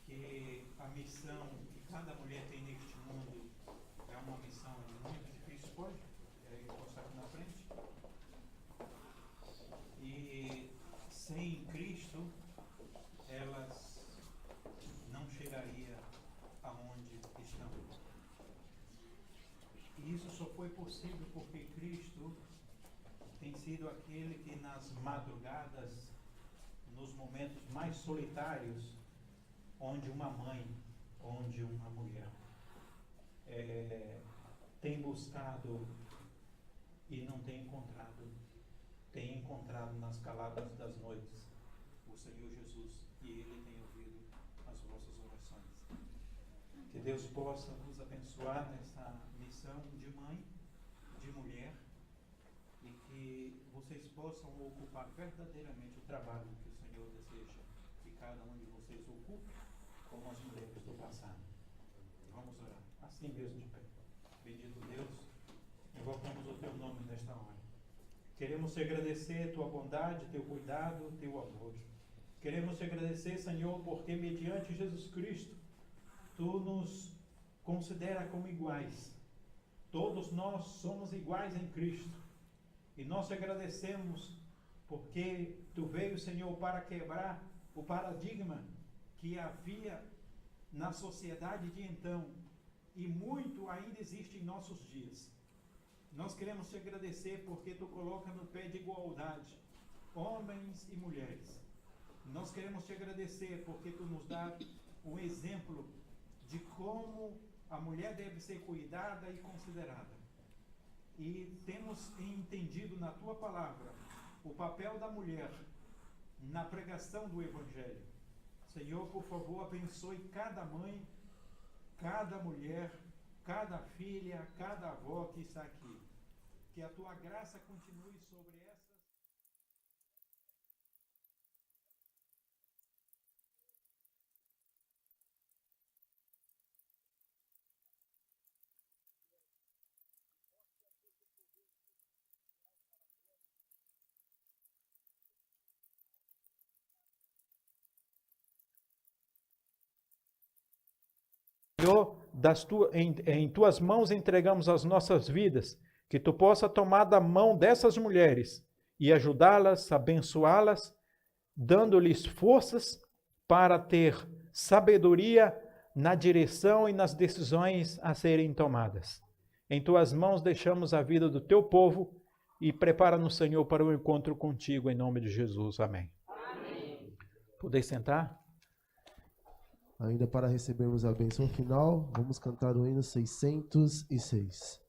que a missão que cada mulher tem neste mundo é uma missão muito difícil, pode postar aqui na frente, e sem Cristo elas não chegariam aonde estão. E isso só foi possível porque Cristo tem sido aquele que nas madrugadas, nos momentos mais solitários, onde uma mãe, onde uma mulher tem buscado e não tem encontrado nas caladas das noites o Senhor Jesus, e Ele tem ouvido as vossas orações. Que Deus possa nos abençoar nessa missão de mãe, de mulher, e que vocês possam ocupar verdadeiramente o trabalho que o Senhor deseja que cada um de vocês ocupe, como as mulheres do passado. Vamos orar, assim mesmo de pé. Bendito Deus, invocamos o Teu nome nesta hora. Queremos te agradecer Tua bondade, Teu cuidado, Teu amor. Queremos te agradecer, Senhor, porque mediante Jesus Cristo, tu nos considera como iguais. Todos nós somos iguais em Cristo. E nós te agradecemos porque tu veio, Senhor, para quebrar o paradigma que havia na sociedade de então e muito ainda existe em nossos dias. Nós queremos te agradecer porque tu coloca no pé de igualdade homens e mulheres. Nós queremos te agradecer porque tu nos dá um exemplo de como a mulher deve ser cuidada e considerada. E temos entendido na tua palavra o papel da mulher na pregação do Evangelho. Senhor, por favor, abençoe cada mãe, cada mulher, cada filha, cada avó que está aqui. Que a tua graça continue sobre essas. Senhor, em tuas mãos entregamos as nossas vidas, que tu possa tomar da mão dessas mulheres e ajudá-las, abençoá-las, dando-lhes forças para ter sabedoria na direção e nas decisões a serem tomadas. Em tuas mãos deixamos a vida do teu povo e prepara-nos, Senhor, para o encontro contigo, em nome de Jesus. Amém. Amém. Podeis sentar? Ainda para recebermos a bênção final, vamos cantar o hino 606.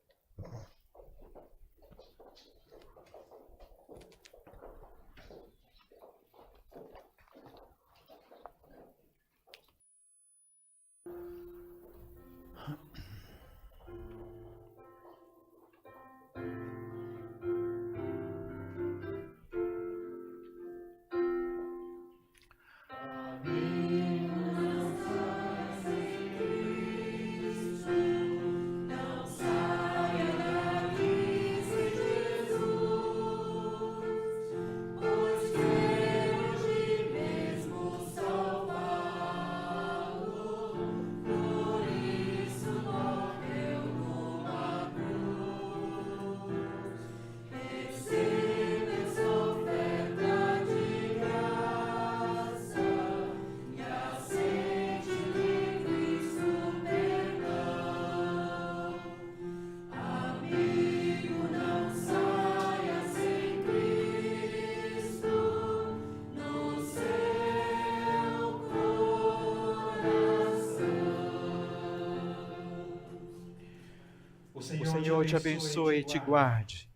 O Senhor te abençoe e te guarde.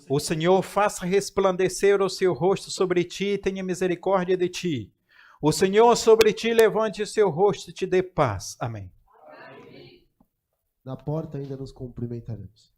O Senhor faça resplandecer o seu rosto sobre ti e tenha misericórdia de ti. O Senhor sobre ti levante o seu rosto e te dê paz. Amém. Na porta ainda nos cumprimentaremos.